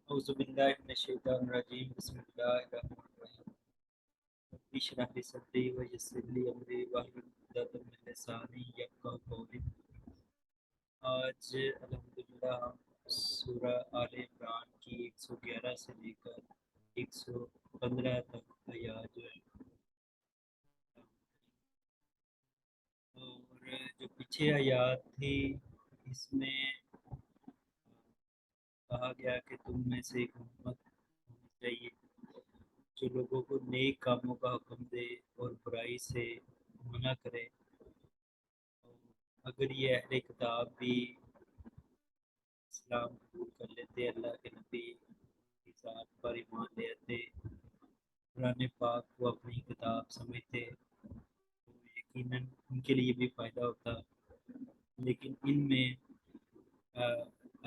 اعوذ باللہ من الشیطان الرجیم بسم اللہ الرحمن الرحیم رب اشرح لی صدری ویسر لی امری واحلل عقدۃ من لسانی یفقہوا قولی۔ آج الحمدللہ ہم سورہ آل عمران کی 111 سے لے کر 115 تک آیات جو ہے اور جو پیچھے آیات تھی اس میں کہا گیا کہ تم میں سے ایک امت ہونی چاہیے جو لوگوں کو نیک کاموں کا حکم دے اور برائی سے منع کرے۔ اگر یہ اہل کتاب بھی اسلام قبول کر لیتے، اللہ کے نبی کی ذات پر ایمان لے آتے، قرآن پاک کو اپنی کتاب سمجھتے تو یقیناً ان کے لیے بھی فائدہ ہوتا، لیکن ان میں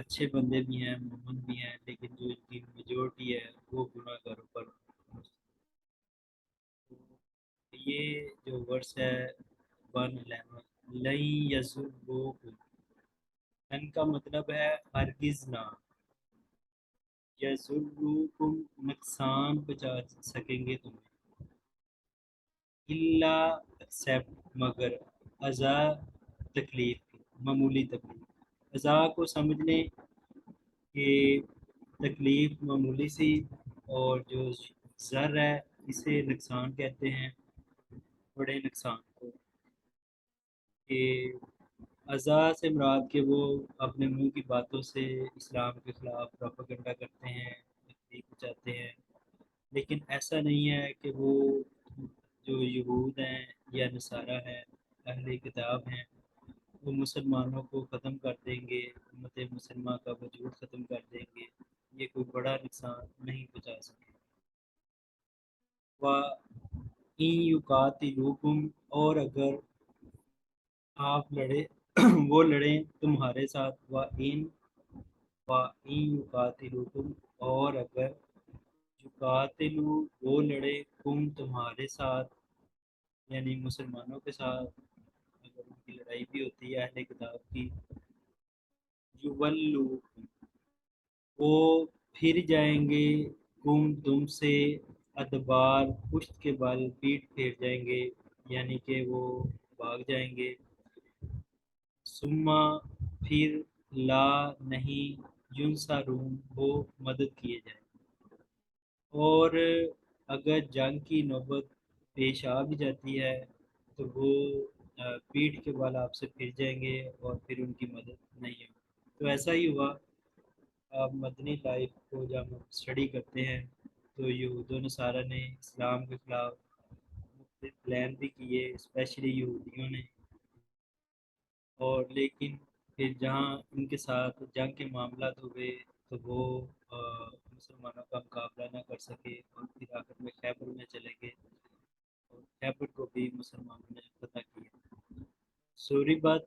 اچھے بندے بھی ہیں، مومن بھی ہیں، لیکن جو ان کی میجورٹی ہے وہ گناہ گاروں پر۔ یہ جو ورس ہے 111 لن یضروکم، ان کا مطلب ہے ہرگز نہ، یضروکم نقصان پہنچا سکیں گے تمہیں، الا ایکسیپٹ مگر، اذا تکلیف کی، معمولی تکلیف۔ اذا کو سمجھ لیں کہ تکلیف معمولی سی، اور جو ضر ہے اسے نقصان کہتے ہیں، بڑے نقصان کو۔ کہ اذا سے مراد کہ وہ اپنے منہ کی باتوں سے اسلام کے خلاف پروپیگنڈا کرتے ہیں، تکلیف پہنچاتے ہیں، لیکن ایسا نہیں ہے کہ وہ جو یہود ہیں یا نصارہ ہیں، اہل کتاب ہیں، وہ مسلمانوں کو ختم کر دیں گے، امت مسلمہ کا وجود ختم کر دیں گے، یہ کوئی بڑا نقصان نہیں پہنچا سکے۔ وَإِن يُقَاتِلُوكُمْ، اور اگر آپ لڑے وہ لڑیں تمہارے ساتھ، وَإِن يُقَاتِلُوكُمْ، اور اگر یقاتلو وہ لڑے کم تمہارے ساتھ، یعنی مسلمانوں کے ساتھ اگر ان کی لڑائی بھی ہوتی ہے اہل کتاب کی، یولوکم، وہ پھر جائیں گے کم تم سے، ادبار پشت کے بل، پیٹ پھیر جائیں گے، یعنی کہ وہ بھاگ جائیں گے، ثم پھر، لا نہیں، ینصرون وہ مدد کیے جائیں گے۔ اور اگر جنگ کی نوبت پیش آ بھی جاتی ہے تو وہ پیٹھ کے بال آپ سے پھر جائیں گے اور پھر ان کی مدد نہیں ہوگی۔ تو ایسا ہی ہوا۔ آپ مدنی لائف کو جب ہم اسٹڈی کرتے ہیں تو یہود و نصارہ نے اسلام کے خلاف مختلف پلان بھی کیے، اسپیشلی یہودیوں نے، اور لیکن پھر جہاں ان کے ساتھ جنگ کے معاملات ہوئے تو وہ مسلمانوں کا مقابلہ نہ کر سکے، اور پھر آخر میں خیبر میں چلے گئے اور خیبر کو بھی مسلمانوں نے فتح کیا۔ سوری بات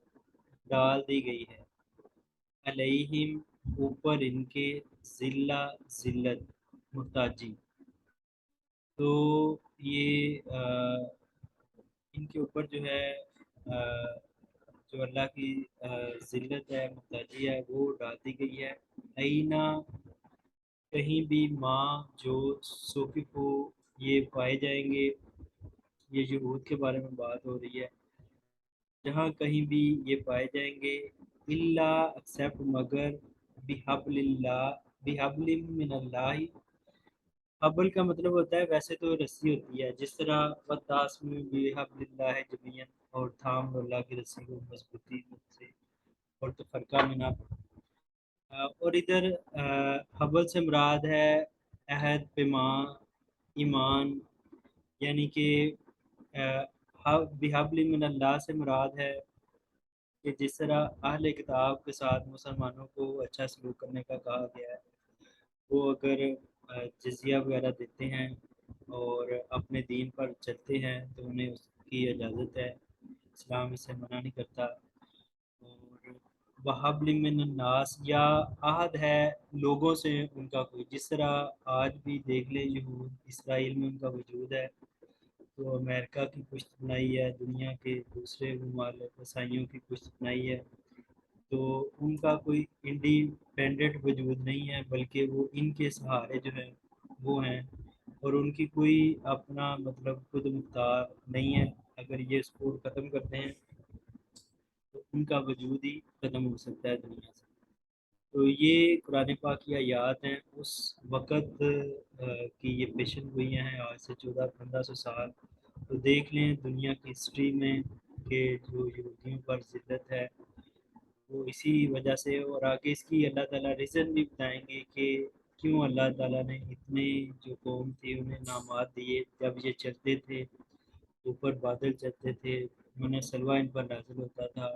ڈال دی گئی ہے علیہم اوپر ان کے، ذلہ ذلت، محتاجی۔ تو یہ ان کے اوپر جو ہے جو اللہ کی ذلت ہے، محتاجی ہے، وہ ڈال دی گئی ہے۔ اینا، کہیں بھی، ماں جو سوکف ہو یہ پائے جائیں گے، یہ یہود کے بارے میں بات ہو رہی ہے، جہاں کہیں بھی یہ پائے جائیں گے، الا ایکسیپٹ مگر، بحبل اللہ، بحبل من اللہ، حبل کا مطلب ہوتا ہے ویسے تو رسی ہوتی ہے، جس طرح وتعصم بحبل اللہ جميعا، اور تھام لو اللہ کی رسی کو مضبوطی سے، اور تفرقہ میں نہ پڑو۔ اور ادھر حبل سے مراد ہے عہد، پیمان، ایمان، یعنی کہ بحبل من اللہ سے مراد ہے کہ جس طرح اہل کتاب کے ساتھ مسلمانوں کو اچھا سلوک کرنے کا کہا گیا ہے، وہ اگر جزیہ وغیرہ دیتے ہیں اور اپنے دین پر چلتے ہیں تو انہیں اس کی اجازت ہے، اسلام اسے منع نہیں کرتا۔ اور وحبل من الناس، یا عہد ہے لوگوں سے ان کا کوئی، جس طرح آج بھی دیکھ لیں یہود اسرائیل میں ان کا وجود ہے، تو امریکہ کی پشت بنائی ہے، دنیا کے دوسرے ممالک عیسائیوں کی پشت بنائی ہے، تو ان کا کوئی انڈیپینڈنٹ وجود نہیں ہے، بلکہ وہ ان کے سہارے جو ہیں وہ ہیں، اور ان کی کوئی اپنا مطلب خود مختار نہیں ہے۔ اگر یہ سپورٹ ختم کرتے ہیں تو ان کا وجود ہی ختم ہو سکتا ہے دنیا سے۔ تو یہ قرآن پاک کی آیات ہیں اس وقت کی یہ پیشن گوئیاں ہیں، آج سے 1400-1500 سال۔ تو دیکھ لیں دنیا کی ہسٹری میں کہ جو یہودیوں پر ذلت ہے وہ اسی وجہ سے، اور آگے اس کی اللہ تعالیٰ ریزن بھی بتائیں گے کہ کیوں اللہ تعالیٰ نے اتنے جو قوم تھی انہیں انعامات دیے۔ جب یہ چلتے تھے اوپر بادل چلتے تھے، انہوں نے سلوہ ان پر نازل ہوتا تھا،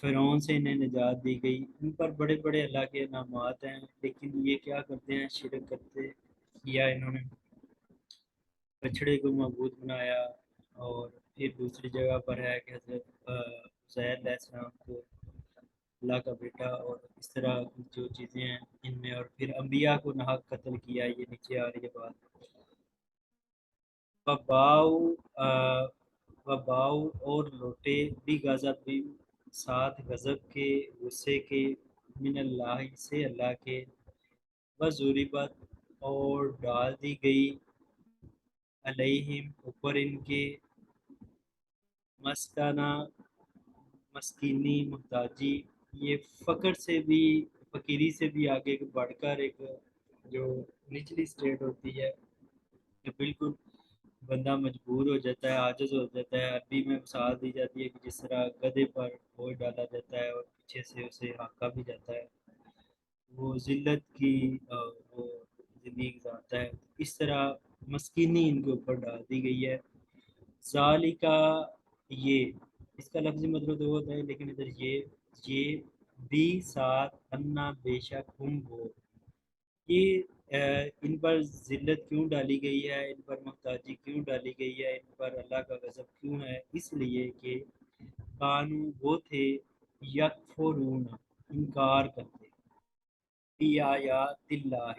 فرعون سے انہیں نجات دی گئی، ان پر بڑے بڑے اللہ کے انعامات ہیں، لیکن یہ کیا کرتے ہیں، شرک کرتے کیا انہوں نے، بچھڑے کو معبود بنایا۔ اور پھر دوسری جگہ پر ہے کہ حضرت عزیر علیہ السلام کو اللہ کا بیٹا، اور اس طرح کی جو چیزیں ہیں ان میں، اور پھر انبیاء کو ناحق قتل کیا، یہ نیچے آ رہی ہے بات۔ وباؤ وباؤ اور لوٹے بھی غضب بھی، ساتھ غضب کے، غصے کے، من اللہ سے اللہ کے، وضربت اور ڈال دی گئی، علیہم اوپر ان کے، مسکنہ مسکینی محتاجی، یہ فقر سے بھی، فقیری سے بھی آگے بڑھ کر ایک جو نچلی سٹیٹ ہوتی ہے کہ بالکل بندہ مجبور ہو جاتا ہے، عاجز ہو جاتا ہے۔ عربی میں مثال دی جاتی ہے کہ جس طرح گدھے پر بوجھ ڈالا جاتا ہے اور پیچھے سے اسے ہانکا بھی جاتا ہے، وہ ذلت کی وہ زندگی گزارتا ہے، اس طرح مسکینی ان کے اوپر ڈال دی گئی ہے۔ ذالکا، یہ اس کا لفظی مطلب تو ہوتا ہے، لیکن ادھر یہ بھی ساتھ، انا بے شک ہم وہ، یہ ان پر ذلت کیوں ڈالی گئی ہے، ان پر محتاجی کیوں ڈالی گئی ہے، ان پر اللہ کا غضب کیوں ہے، اس لیے کہ کانو وہ تھے، یکفرون انکار کرتے، بی آیات اللہ،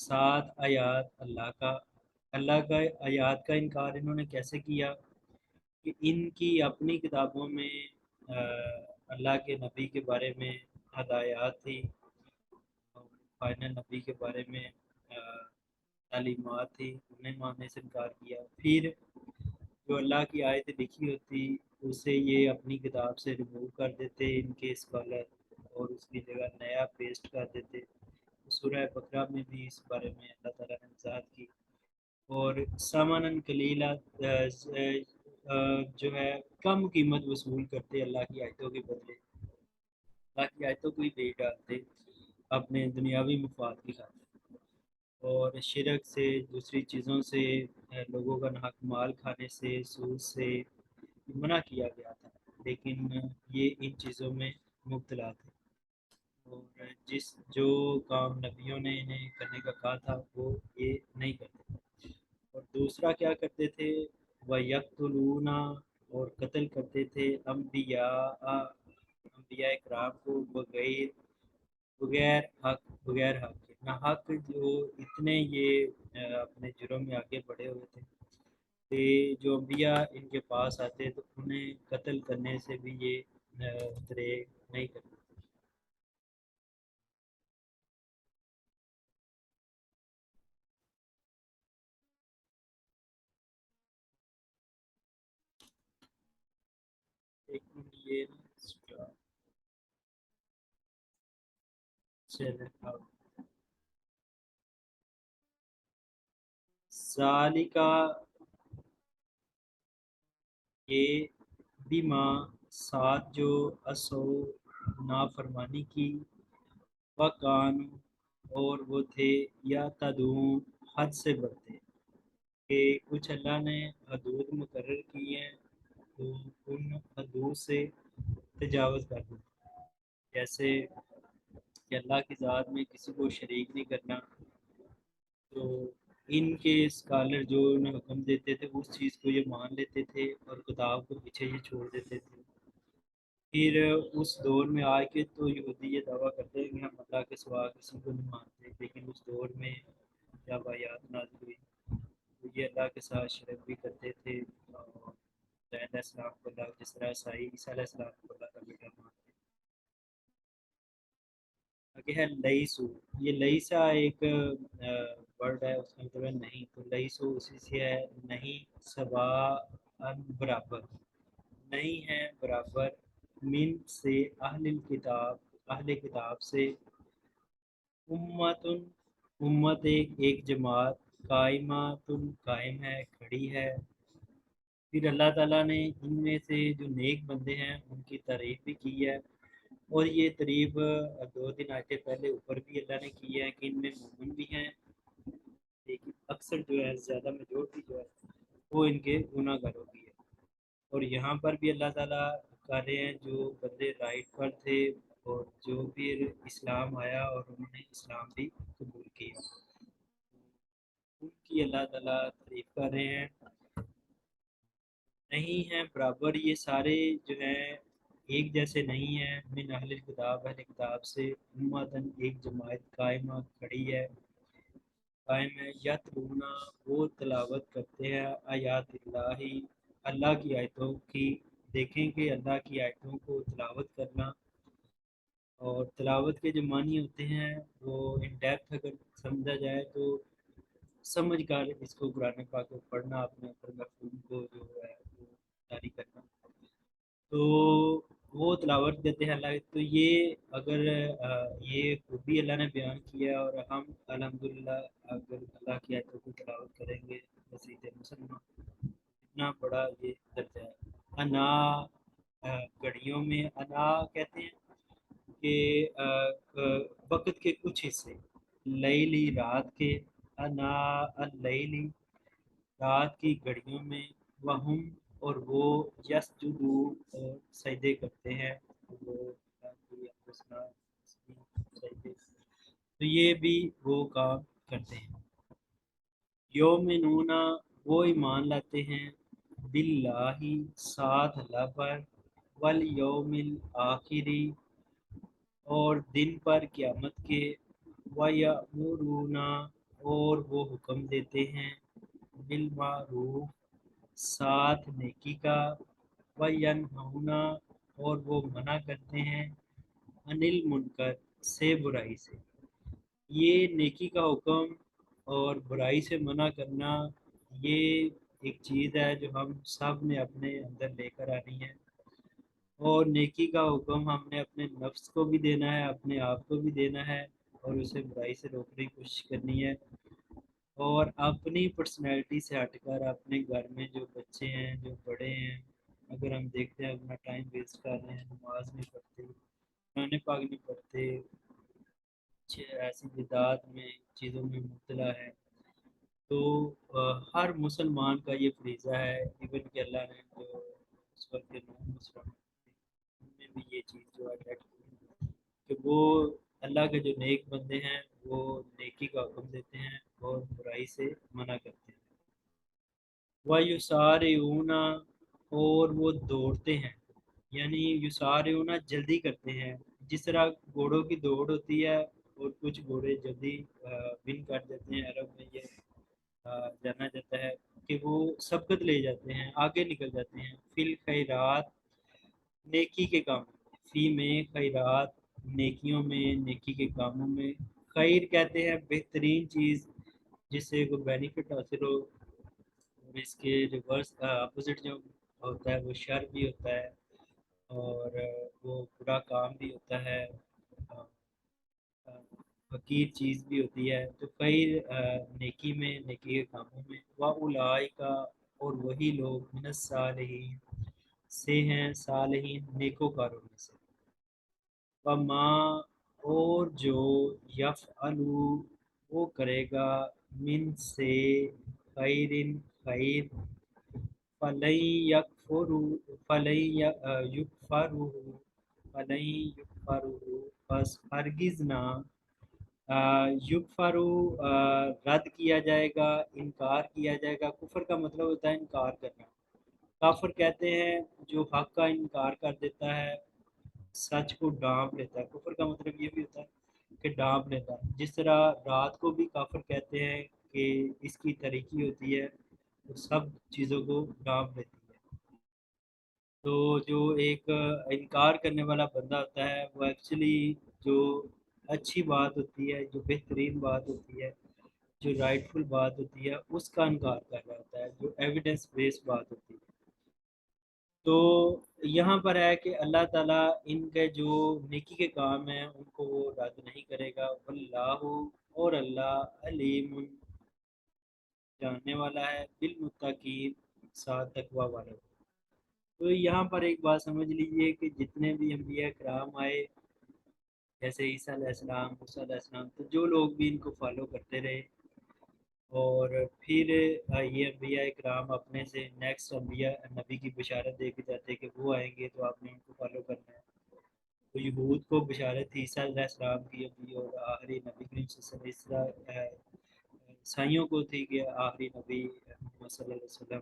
سات آیات اللہ کا، اللہ کا آیات کا انکار انہوں نے کیسے کیا کہ ان کی اپنی کتابوں میں اللہ کے نبی کے بارے میں ہدایات تھی، فائنل نبی کے بارے میں تعلیمات تھی، انہیں ماننے سے انکار کیا۔ پھر جو اللہ کی آیت لکھی ہوتی اسے یہ اپنی کتاب سے ریموو کر دیتے ان کے اسکالر، اور اس کی جگہ نیا پیسٹ کر دیتے۔ سورہ بقرہ میں بھی اس بارے میں اللہ تعالیٰ نے وضاحت کی۔ اور سامانن کلیلہ جو ہے کم قیمت وصول کرتے اللہ کی آیتوں کے بدلے، اللہ کی آیتوں کو ہی بیچ ڈالتے اپنے دنیاوی مفاد کی خاطر، اور شرک سے، دوسری چیزوں سے، لوگوں کا ناحق مال کھانے سے، سود سے منع کیا گیا تھا، لیکن یہ ان چیزوں میں مبتلا تھے، اور جو کام نبیوں نے انہیں کرنے کا کہا تھا وہ یہ نہیں کرتے۔ اور دوسرا کیا کرتے تھے، وَيَقْتُلُونَ، اور قتل کرتے تھے، انبیاء کرام کو، بغیر حق کے، نہ حق، جو اتنے یہ اپنے جرم میں آگے بڑھے ہوئے تھے کہ جو انبیاء ان کے پاس آتے تو انہیں قتل کرنے سے بھی یہ دریغ نہیں کرتے۔ ایک منٹ یہ ذالکا، یہ بیما، ساتھ جو اسو، نافرمانی کی، وکان، اور وہ تھے، یا تدون، حد سے بڑھتے، کہ کچھ اللہ نے حدود مقرر کی ہیں تو ان حدود سے تجاوز کر دیں، جیسے کہ اللہ کی ذات میں کسی کو شریک نہیں کرنا، تو ان کے اسکالر جو انہیں حکم دیتے تھے اس چیز کو یہ مان لیتے تھے اور کتاب کو پیچھے یہ چھوڑ دیتے تھے۔ پھر اس دور میں آ کے تو یہودی یہ دعویٰ کرتے ہیں کہ ہم اللہ کے سوا کسی کو نہیں مانتے، لیکن اس دور میں جب آیات نازل ہوئی تو یہ اللہ کے ساتھ شرک بھی کرتے تھے، اور علیہ السلام کو اللہ، جس طرح عیسیٰ علیہ السلام کو اللہ کا بیٹا مانتے۔ آگے ہے لئیسو، یہ لئیسا ایک ورڈ ہے، اس کا مطلب ہے نہیں، تو لئیسو اسی سے ہے نہیں، سوا برابر، نہیں ہے برابر، من سے اہل الکتاب، اہل کتاب سے، امتن امت ایک جماعت، قائماتن قائم ہے کھڑی ہے۔ پھر اللہ تعالیٰ نے ان میں سے جو نیک بندے ہیں ان کی تعریف بھی کی ہے، اور یہ تعریف 2 آیتیں پہلے اوپر بھی اللہ نے کی ہے کہ ان میں مومن بھی ہیں، لیکن اکثر جو ہے زیادہ میجورٹی جو ہے وہ ان کے گناہ گاروں کی ہے۔ اور یہاں پر بھی اللہ تعالیٰ کہہ رہے ہیں جو بندے رائٹ پر تھے اور جو پھر اسلام آیا اور انہوں نے اسلام بھی قبول کیا، ان کی اللہ تعالیٰ تعریف کر رہے ہیں۔ نہیں ہیں برابر یہ سارے جو ہیں ایک جیسے نہیں ہیں، من اہل کتاب، اہل کتاب سے، امتن ایک جماعت، قائمہ کھڑی ہے، قائم ہے، یتلونا وہ تلاوت کرتے ہیں، آیات اللہ، اللہ کی آیتوں کی، دیکھیں کہ اللہ کی آیتوں کو تلاوت کرنا، اور تلاوت کے جو معنی ہوتے ہیں وہ ان ڈیپتھ اگر سمجھا جائے تو سمجھ کر اس کو قرآن پاک کو پڑھنا، اپنے اوپر مفہوم کو جو ہے وہ جاری کرنا، تو وہ تلاوت دیتے ہیں اللہ، تو یہ اگر یہ خوبی اللہ نے بیان کیا، اور ہم الحمدللہ اگر اللہ کی آیتوں کی تلاوت کریں گے مسیح مسلمان، اتنا بڑا یہ درجہ ہے۔ انا گھڑیوں میں انا کہتے ہیں کہ وقت کے کچھ حصے، لیلی رات کے، انا اللیلی رات کی گھڑیوں میں، وہم اور وہ یسجدون اور سجدے کرتے ہیں، وہ سجدے، تو یہ بھی وہ کام کرتے ہیں۔ یومنون وہ ایمان لاتے ہیں، باللہ ساتھ اللہ پر، والیوم الآخری اور دن پر قیامت کے، وَیَأْمُرُونَ اور وہ حکم دیتے ہیں، بالمعروف ساتھ نیکی کا، وَيَنْہَوْنَ اور وہ منع کرتے ہیں، عَنِ الْمُنکر سے برائی سے۔ یہ نیکی کا حکم اور برائی سے منع کرنا، یہ ایک چیز ہے جو ہم سب نے اپنے اندر لے کر آنی ہے، اور نیکی کا حکم ہم نے اپنے نفس کو بھی دینا ہے، اپنے آپ کو بھی دینا ہے، اور اسے برائی سے روکنے کی کوشش کرنی ہے، اور اپنی پرسنالٹی سے ہٹ کر اپنے گھر میں جو بچے ہیں، جو بڑے ہیں، اگر ہم دیکھتے ہیں اپنا ٹائم ویسٹ کر رہے ہیں، نماز نہیں پڑھتے، قرآن پاک نہیں پڑھتے، ایسی بدعات میں چیزوں میں مبتلا ہے، تو ہر مسلمان کا یہ فریضہ ہے، ایون کہ اللہ نے جو اس وقت کے نون مسلمان ان میں بھی یہ چیز جو ہے کہ وہ اللہ کے جو نیک بندے ہیں وہ نیکی کا حکم دیتے ہیں اور برائی سے منع کرتے ہیں۔ وَيُسَارِعُونَ اور وہ دوڑتے ہیں، یعنی یسارعون جلدی کرتے ہیں، جس طرح گھوڑوں کی دوڑ ہوتی ہے اور کچھ گھوڑے جلدی ون کر دیتے ہیں، عرب میں یہ جانا جاتا ہے کہ وہ سبقت لے جاتے ہیں، آگے نکل جاتے ہیں، فی الخیرات نیکی کے کام، فی میں خیرات نیکیوں میں، نیکی کے کاموں میں، خیر کہتے ہیں بہترین چیز جس سے کوئی بینیفٹ حاصل ہو، اور اس کے جو ورس اپوزٹ جو ہوتا ہے وہ شر بھی ہوتا ہے، اور وہ برا کام بھی ہوتا ہے، حقیر چیز بھی ہوتی ہے، تو خیر نیکی میں، نیکی کے کاموں میں، وَأُولَٰئِکَ اور وہی لوگ من الصالحین سے ہیں، صالحین نیکوکاروں میں سے، وَمَا اور جو یفعلوا وہ کرے گا، من سے خیر خیر، فَلَن یکفروا فَلَن یکفروا فَلَن یکفروا پس ہرگز نہ یکفرو رد کیا جائے گا، انکار کیا جائے گا، کفر کا مطلب ہوتا ہے انکار کرنا، کافر کہتے ہیں جو حق کا انکار کر دیتا ہے، سچ کو ڈانپ لیتا ہے، کفر کا مطلب یہ بھی ہوتا ہے کہ ڈانپ لیتا ہے، جس طرح رات کو بھی کافر کہتے ہیں کہ اس کی تاریکی ہوتی ہے وہ سب چیزوں کو ڈانپ لیتی ہے، تو جو ایک انکار کرنے والا بندہ ہوتا ہے وہ ایکچولی جو اچھی بات ہوتی ہے، جو بہترین بات ہوتی ہے، جو رائٹفل بات ہوتی ہے، اس کا انکار کر رہا ہوتا ہے، جو ایویڈنس بیس بات ہوتی ہے۔ تو یہاں پر ہے کہ اللہ تعالیٰ ان کے جو نیکی کے کام ہیں ان کو وہ رد نہیں کرے گا، واللہ، اور اللہ علیم، جاننے والا ہے، بالمتقین، ساتھ تقوی والوں۔ تو یہاں پر ایک بات سمجھ لیجئے کہ جتنے بھی انبیاء کرام آئے، جیسے عیسیٰ علیہ السلام، موسیٰ علیہ السلام، تو جو لوگ بھی ان کو فالو کرتے رہے، اور پھر یہ انبیاء کرام اپنے سے نیکسٹ انبیاء نبی کی بشارت دے کے جاتے کہ وہ آئیں گے تو آپ نے ان کو فالو کرنا ہے۔ تو یہود کو بشارت تھی عیسیٰ علیہ السلام کی ابھی، اور آخری نبی کریم صلی اللہ علیہ وسلم، عیسائیوں کو تھی کہ آخری نبی محمد صلی اللہ علیہ وسلم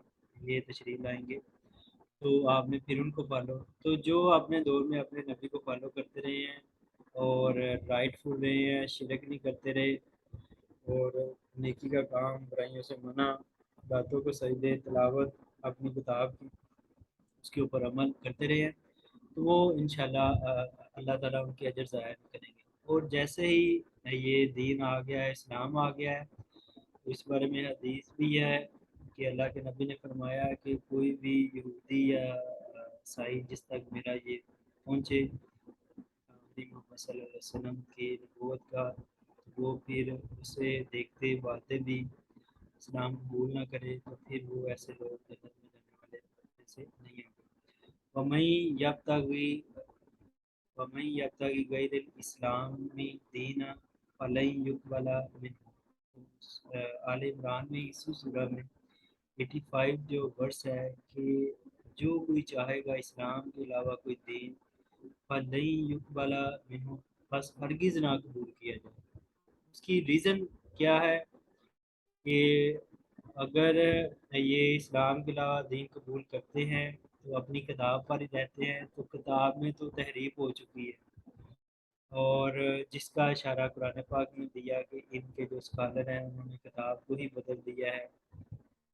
یہ تشریف لائیں گے، تو آپ نے پھر ان کو فالو، تو جو اپنے دور میں اپنے نبی کو فالو کرتے رہے ہیں اور رائٹ فل رہے ہیں، شرک نہیں کرتے رہے، اور نیکی کا کام، برائیوں سے منع، باتوں کو سجدے، تلاوت اپنی کتاب کی، اس کے اوپر عمل کرتے رہے ہیں، تو وہ انشاءاللہ اللہ تعالیٰ ان کے اجر ضائع نہیں کریں گے۔ اور جیسے ہی یہ دین آ گیا ہے، اسلام آ گیا ہے، تو اس بارے میں حدیث بھی ہے کہ اللہ کے نبی نے فرمایا کہ کوئی بھی یہودی یا عیسائی جس تک میرا یہ پہنچے نبی محمد صلی اللہ علیہ وسلم کی نبوت کا، وہ پھر اسے دیکھتے باتیں بھی اسلام قبول نہ کرے، تو پھر وہ ایسے لوگ جنت میں جانے والے میں سے نہیں ہوں گے۔ وَمَن يَبْتَغِ غَيْرَ الْإِسْلَامِ دِينًا فَلَن يُقْبَلَ مِنْهُ۔ آل عمران میں اسی سورہ میں 85 جو ورس ہے کہ جو کوئی چاہے گا اسلام کے علاوہ کوئی دین، فَلَن يُقْبَلَ مِنْهُ، بس ہرگز نہ قبول کیا جائے۔ اس کی ریزن کیا ہے کہ اگر یہ اسلام کے علاوہ دین قبول کرتے ہیں تو اپنی کتاب پر ہی رہتے ہیں، تو کتاب میں تو تحریف ہو چکی ہے، اور جس کا اشارہ قرآن پاک نے دیا کہ ان کے جو اسکالر ہیں انہوں نے کتاب کو ہی بدل دیا ہے،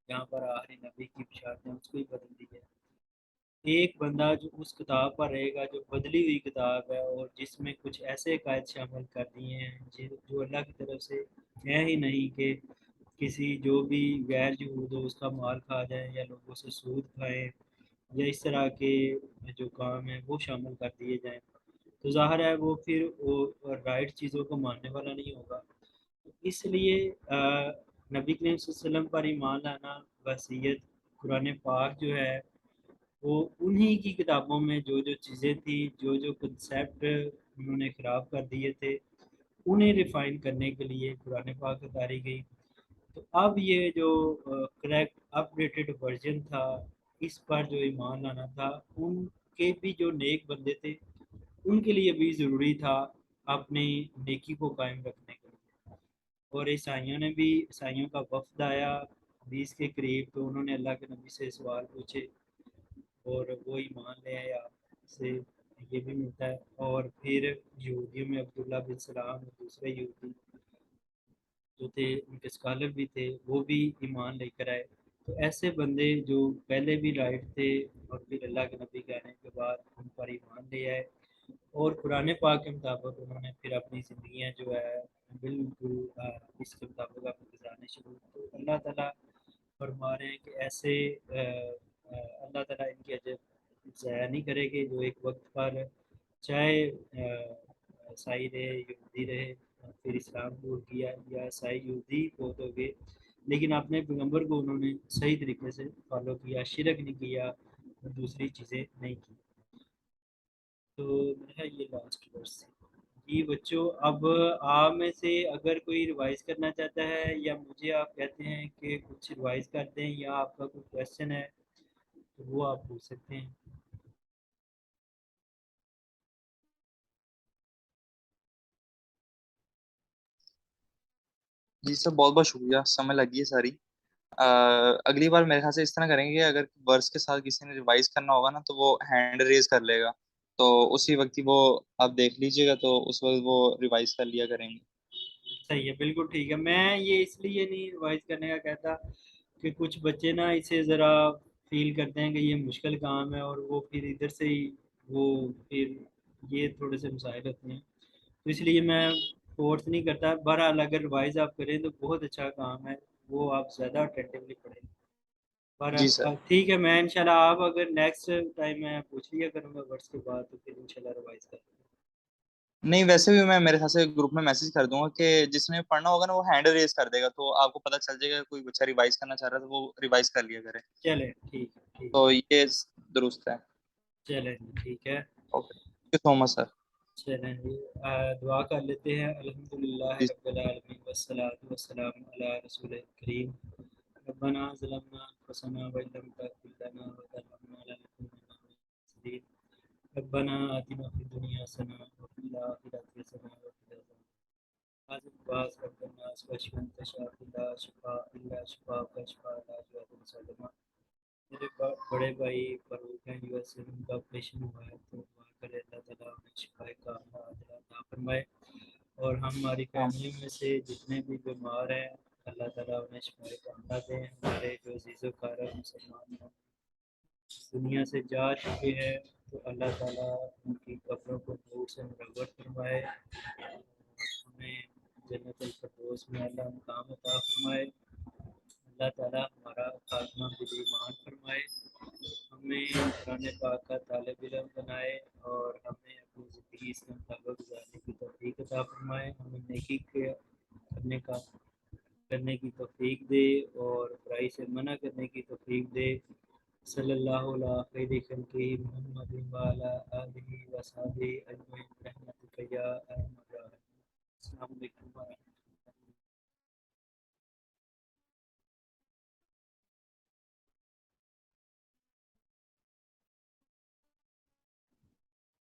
جہاں پر آخری نبی کی بشارت ہے اس کو ہی بدل دیا ہے۔ ایک بندہ جو اس کتاب پر رہے گا جو بدلی ہوئی کتاب ہے، اور جس میں کچھ ایسے عقائد شامل کر دیے ہیں جو اللہ کی طرف سے ہے ہی نہیں، کہ کسی جو بھی غیر یہود ہو اس کا مال کھا جائیں، یا لوگوں سے سود کھائیں، یا اس طرح کے جو کام ہیں وہ شامل کر دیے جائیں، تو ظاہر ہے وہ پھر وہ رائٹ چیزوں کو ماننے والا نہیں ہوگا۔ اس لیے نبی کریم صلی اللہ علیہ وسلم پر ایمان لانا، وصیت، قرآن پاک جو ہے وہ انہی کی کتابوں میں جو جو چیزیں تھیں، جو جو کنسیپٹ انہوں نے خراب کر دیے تھے، انہیں ریفائن کرنے کے لیے قرآن پاک اتاری گئی۔ تو اب یہ جو کریکٹ اپ ڈیٹڈ ورژن تھا، اس پر جو ایمان لانا تھا، ان کے بھی جو نیک بندے تھے ان کے لیے بھی ضروری تھا اپنی نیکی کو قائم رکھنے کے لیے۔ اور عیسائیوں کا وفد آیا 20 کے قریب، تو انہوں نے اللہ کے نبی سے سوال پوچھے، اور وہ ایمان لے آیا، سے یہ بھی ملتا ہے۔ اور پھر یہودیوں میں عبداللہ بن سلام اور دوسرے یہودی جو تھے ان کے اسکالر بھی تھے، وہ بھی ایمان لے کر آئے۔ تو ایسے بندے جو پہلے بھی رائٹ تھے اور پھر اللہ کے نبی کے آنے کے بعد ان پر ایمان لے آئے، اور قرآن پاک کے مطابق انہوں نے پھر اپنی زندگیاں جو ہے بالکل اس کے مطابق اپنے گزارنے شروع، تو اللہ تعالیٰ فرما رہے ہیں کہ ایسے اللہ تعالیٰ ان کی اجر ضائع نہیں کرے گے، جو ایک وقت پر چاہے عیسائی رہے، یہودی رہے، پھر اسلام قبول کیا، یا عیسائی یہودی بہت ہو گئے لیکن اپنے پیغمبر کو انہوں نے صحیح طریقے سے فالو کیا، شرک نہیں کیا اور دوسری چیزیں نہیں کی۔ تو میرا یہ لاسٹ ورس ہے جی بچوں۔ اب آپ میں سے اگر کوئی ریوائز کرنا چاہتا ہے، یا مجھے آپ کہتے ہیں کہ کچھ ریوائز کر دیں، یا آپ کا کوئی کویشچن ہے تو وہ آپ پوچھ سکتے ہیں۔ جی سر، بہت بہت شکریہ، سمجھ لگی ہے ساری۔ اگلی بار میرے خیال سے اس طرح کریں گے کہ اگر ورس کے ساتھ کسی نے ریوائز کرنا ہوگا نا تو وہ ہینڈ ریز کر لے گا، تو اسی وقت ہی وہ آپ دیکھ لیجیے گا، تو اس وقت وہ ریوائز کر لیا کریں گے۔ صحیح ہے، بالکل ٹھیک ہے۔ میں یہ اس لیے نہیں ریوائز کرنے کا کہتا کہ کچھ بچے نا اسے ذرا فیل کرتے ہیں کہ یہ مشکل کام ہے، اور وہ پھر ادھر سے ہی وہ پھر یہ تھوڑے سے مسائل ہوتے ہیں، تو اس لیے میں فورس نہیں کرتا. بہرحال اگر ریوائز آپ کریں تو بہت اچھا کام ہے، وہ آپ زیادہ اٹینٹیولی پڑھیں. جی بہرحال سر. ٹھیک ہے، میں انشاءاللہ آپ اگر نیکسٹ ٹائم میں پوچھ لیا کروں گا ورڈس کے بعد تو پھر انشاءاللہ ریوائز کروں گا. نہیں ویسے بھی میں میرے خیال سے گروپ میں میسج کر دوں گا کہ جس نے پڑھنا ہوگا نا وہ ہینڈ ریز کر دے گا، تو آپ کو پتہ چل جائے گا کوئی بچہ ریوائز کرنا چاہ رہا ہے تو وہ ریوائز کر لیا کرے. چلیں ٹھیک ہے، ٹھیک تو ہے. یہ درست ہے. چلیں ٹھیک ہے. اوکے تھینک یو سو مچ سر. چلیں جی، دعا کر لیتے ہیں. الحمدللہ جی رب العالمین والصلاة والسلام علی رسول کریم. ربنا ظلمنا انفسنا وان لم تغفر لنا وترحمنا لنكونن من الخاسرین. ربنا آتنا فی الدنیا حسنة وفی الآخرة حسنة وقنا عذاب النار. حاضر باز رب الناس واشفى انت شافي لا شفاء الا شفاءك شفاء لا يغادر سقما. میرے بڑے بھائی فاروق ہیں یو ایس سے، ان کا آپریشن ہوا ہے تو دعا کرے اللہ تعالیٰ انہیں شفائے کاملہ عاجلہ عطا فرمائے. اور ہماری ہاں فیملی میں سے جتنے بھی بیمار ہیں اللہ تعالیٰ انہیں شفائے کاملہ دیں. ہمارے جو عزیز و کارہ مسلمان ہیں دنیا سے جا چکے ہیں تو اللہ تعالیٰ ان کی قبروں کو نور سے منور فرمائے، ہمیں جنت الفردوس میں اللہ مقام عطا فرمائے. اللہ تعالیٰ ہمارا خاتمہ بالایمان فرمائے، ہمیں قرآن پاک کا طالب علم بنائے اور ہمیں اپنی زندگی اس کے مطابق گزارنے کی توفیق عطا فرمائے. ہمیں نیکی کے کرنے کی توفیق دے اور برائی سے منع کرنے کی توفیق دے. صلی اللہ علیہ خیر خلقہ محمد وعلی آلہ وصحبہ اجمعین برحمتک یا ارحم الراحمین. السلام علیکم.